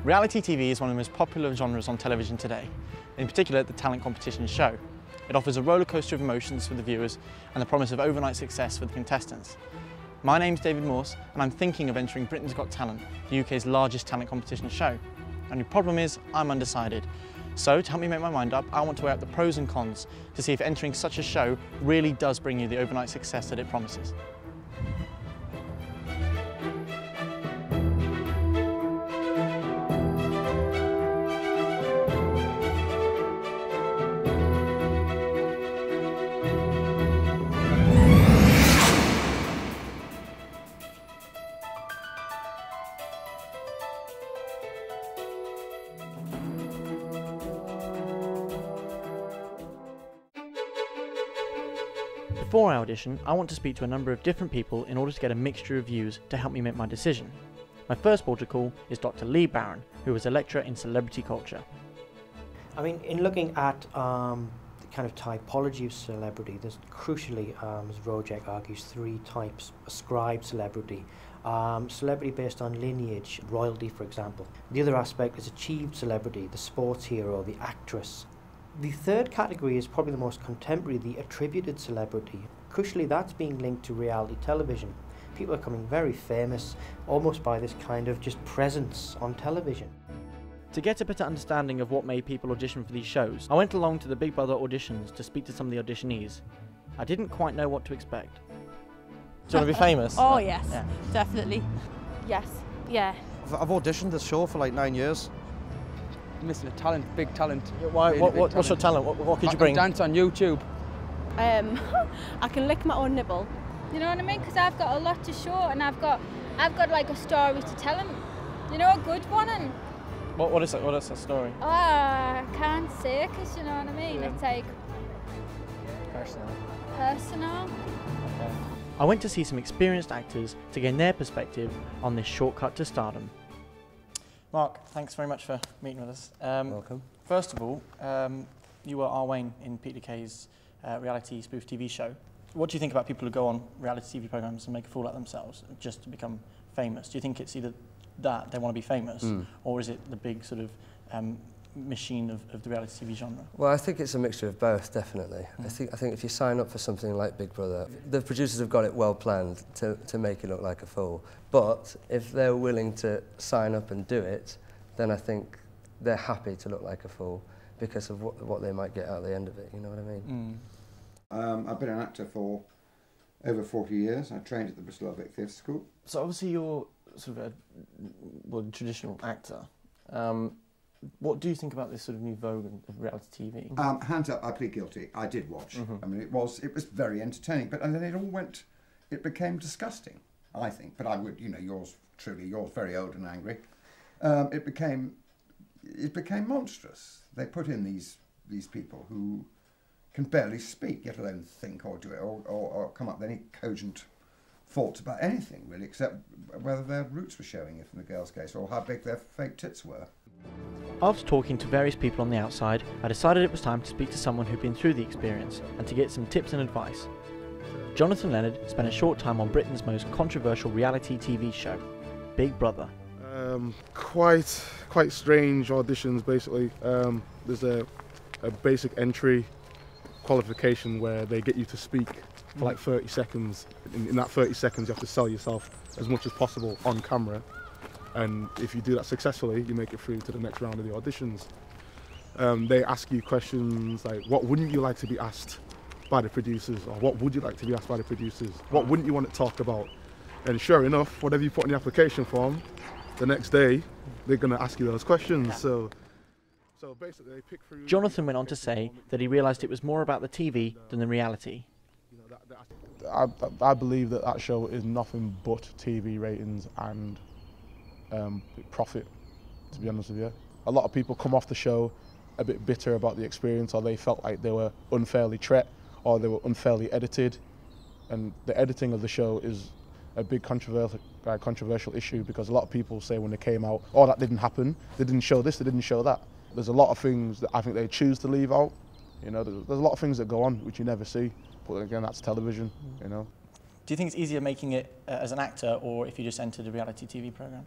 Reality TV is one of the most popular genres on television today, in particular the talent competition show. It offers a roller coaster of emotions for the viewers and the promise of overnight success for the contestants. My name's David Morse and I'm thinking of entering Britain's Got Talent, the UK's largest talent competition show. Only problem is, I'm undecided. So, to help me make my mind up, I want to weigh up the pros and cons to see if entering such a show really does bring you the overnight success that it promises. Before I audition, I want to speak to a number of different people in order to get a mixture of views to help me make my decision. My first port of call is Dr. Lee Barron, who is a lecturer in celebrity culture. I mean, in looking at the kind of typology of celebrity, there's crucially, as Rojek argues, three types: ascribed celebrity, celebrity based on lineage, royalty for example. The other aspect is achieved celebrity, the sports hero, the actress. The third category is probably the most contemporary, the attributed celebrity. Crucially, that's being linked to reality television. People are becoming very famous almost by this kind of just presence on television. To get a better understanding of what made people audition for these shows, I went along to the Big Brother auditions to speak to some of the auditionees. I didn't quite know what to expect. Do you want to be famous? Oh yes, yeah. Definitely. Yes, yeah. I've auditioned this show for like 9 years. Missing a talent, big talent. Why, what's your talent? What could you bring? Dance on YouTube. I can lick my own nipple. You know what I mean? Because I've got a lot to show, and I've got like a story to tell him. You know, a good one. And what is that story? oh, I can't say, because you know what I mean. Yeah. It's like personal. Okay. I went to see some experienced actors to gain their perspective on this shortcut to stardom. Mark, thanks very much for meeting with us. Welcome. First of all, you were Arwayne in Peter Kay's reality spoof TV show. What do you think about people who go on reality TV programmes and make a fool out of themselves just to become famous? Do you think it's either that, they want to be famous, or is it the big sort of machine of the reality TV genre? Well, I think it's a mixture of both, definitely. I think if you sign up for something like Big Brother, the producers have got it well planned to make it look like a fool. But if they're willing to sign up and do it, then I think they're happy to look like a fool because of what they might get out at the end of it, you know what I mean? I've been an actor for over 40 years. I trained at the Bristol Old Vic Theatre School. So obviously you're sort of a traditional actor. What do you think about this sort of new vogue of reality TV? Hands up, I plead guilty. I did watch. I mean, it was very entertaining, but and then it became disgusting, I think. But I would, you know, yours very old and angry. It became monstrous. They put in these people who can barely speak, let alone think or do it, or come up with any cogent thoughts about anything really, except whether their roots were showing, if in the girl's case, or how big their fake tits were. After talking to various people on the outside, I decided it was time to speak to someone who'd been through the experience and to get some tips and advice. Jonathan Leonard spent a short time on Britain's most controversial reality TV show, Big Brother. Quite strange auditions, basically. There's a basic entry qualification where they get you to speak for like 30 seconds. In that 30 seconds you have to sell yourself as much as possible on camera, and if you do that successfully you make it through to the next round of the auditions. They ask you questions like, what wouldn't you like to be asked by the producers, or what would you like to be asked by the producers, what wouldn't you want to talk about? And sure enough, whatever you put in the application form, the next day they're going to ask you those questions. So basically they pick through. Jonathan went on to say that he realised it was more about the TV than the reality. I believe that show is nothing but TV ratings and profit, to be honest with you. A lot of people come off the show a bit bitter about the experience, or they felt like they were unfairly treated, or they were unfairly edited. And the editing of the show is a big controversial issue, because a lot of people say when they came out, oh, that didn't happen, they didn't show this, they didn't show that. There's a lot of things that I think they choose to leave out. You know, there's a lot of things that go on which you never see, but again, that's television, you know. Do you think it's easier making it as an actor, or if you just entered a reality TV programme?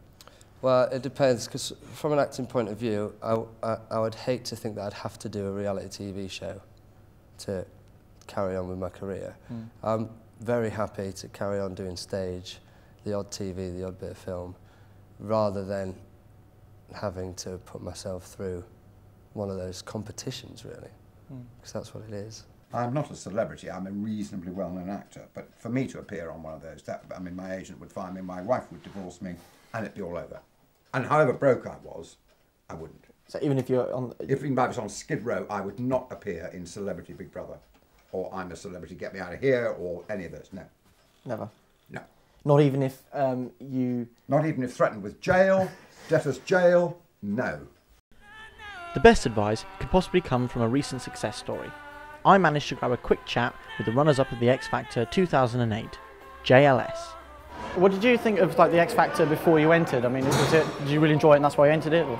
Well, it depends, because from an acting point of view, I would hate to think that I'd have to do a reality TV show to carry on with my career. I'm very happy to carry on doing stage, the odd TV, the odd bit of film, rather than having to put myself through one of those competitions, really, because that's what it is. I'm not a celebrity, I'm a reasonably well-known actor, but for me to appear on one of those, I mean, my agent would find me, my wife would divorce me, and it'd be all over. And however broke I was, I wouldn't. So even if you're on... If I was on Skid Row, I would not appear in Celebrity Big Brother, or I'm a celebrity, get me out of here, or any of those, no. Never? No. Not even if you... Not even if threatened with jail, debtor's jail, no. The best advice could possibly come from a recent success story. I managed to grab a quick chat with the runners-up of the X Factor 2008, JLS. What did you think of the X Factor before you entered? I mean, did you really enjoy it and that's why you entered it? Or?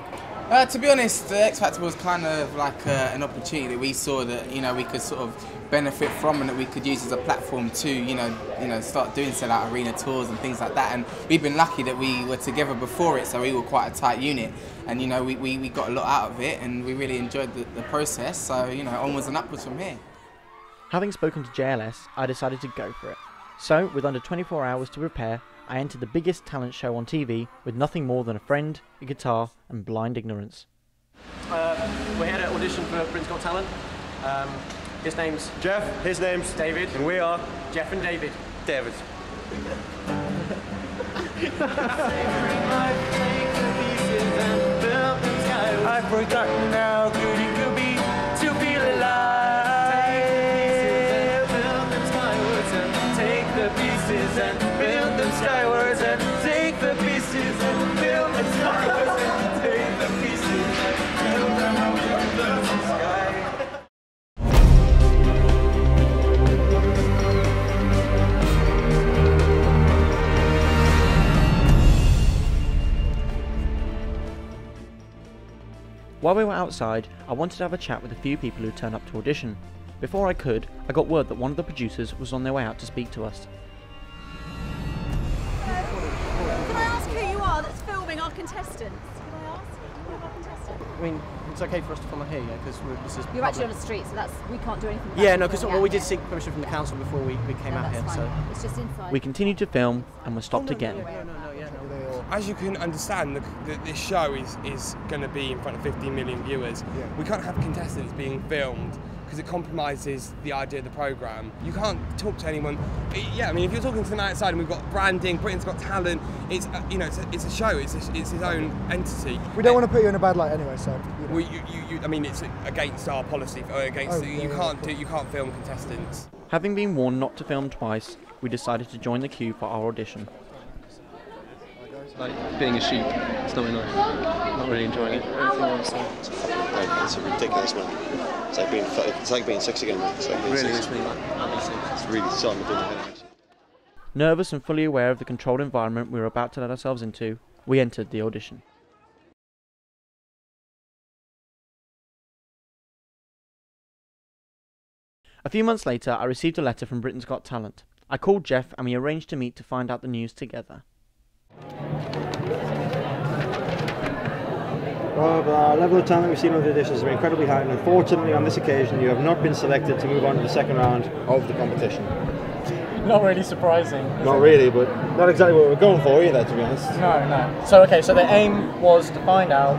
To be honest, the X Factor was kind of like an opportunity that we saw that we could sort of benefit from and that we could use as a platform to start doing sell-out arena tours and things like that. And we've been lucky that we were together before it, so we were quite a tight unit. And we got a lot out of it, and we really enjoyed the process. So onwards and upwards from here. Having spoken to JLS, I decided to go for it. So, with under 24 hours to prepare, I entered the biggest talent show on TV with nothing more than a friend, a guitar, and blind ignorance. We're here to audition for Britain's Got Talent. His name's Geoff, his name's David, and we are Geoff and David. David. I've forgotten how good it could be to feel alive. Build them skywards and take the pieces and build them skywards and take the pieces and build them skywards and take the pieces and build them up in the sky. While we were outside, I wanted to have a chat with a few people who turned up to audition. Before I could, I got word that one of the producers was on their way out to speak to us. Can I ask who you are that's filming our contestants? Can I ask who our contestants? I mean, it's okay for us to film it here, yeah, because this is You're actually on the street, so we can't do anything about yeah, it. no, because we did seek permission from the council before we came out here, fine. so... It's just inside. We continued to film and were stopped again. As you can understand, this show is going to be in front of 15 million viewers. Yeah. We can't have contestants being filmed because it compromises the idea of the programme. You can't talk to anyone. Yeah, I mean, if you're talking to them outside and we've got branding, Britain's Got Talent, it's it's a show, it's its own entity. We don't want to put you in a bad light anyway, so. Well, I mean, it's against our policy. You can't film contestants. Having been warned not to film twice, we decided to join the queue for our audition. Like being a sheep, it's not really nice. Not really enjoying it. It's a ridiculous, man. It's like being 6 again, man. It's like being really 6. is really like It's really starting to do my head. Nervous and fully aware of the controlled environment we were about to let ourselves into, we entered the audition. A few months later, I received a letter from Britain's Got Talent. I called Geoff and we arranged to meet to find out the news together. Well, the level of talent we've seen on the auditions has been incredibly high, and unfortunately on this occasion you have not been selected to move on to the second round of the competition. Not really surprising. Not really, but not exactly what we're going for either, to be honest. No. So the aim was to find out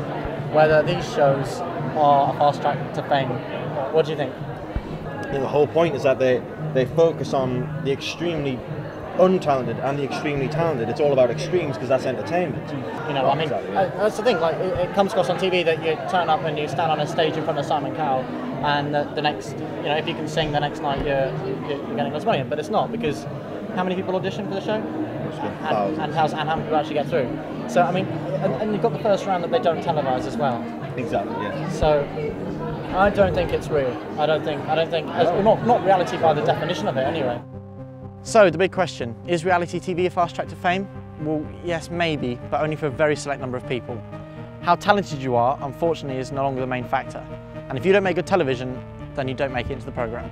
whether these shows are a fast track to fame. What do you think? The whole point is that they focus on the extremely untalented and the extremely talented. It's all about extremes because that's entertainment. That's the thing. It comes across on TV that you turn up and you stand on a stage in front of Simon Cowell, and the next, if you can sing the next night, you're getting lots of money. But it's not, because how many people audition for the show? And how many people actually get through? So and you've got the first round that they don't televise as well. Exactly. Yeah. So I don't think it's real. I don't think not reality by the definition of it anyway. So the big question, is reality TV a fast track to fame? Well, yes, maybe, but only for a very select number of people. How talented you are, unfortunately, is no longer the main factor. And if you don't make good television, then you don't make it into the programme.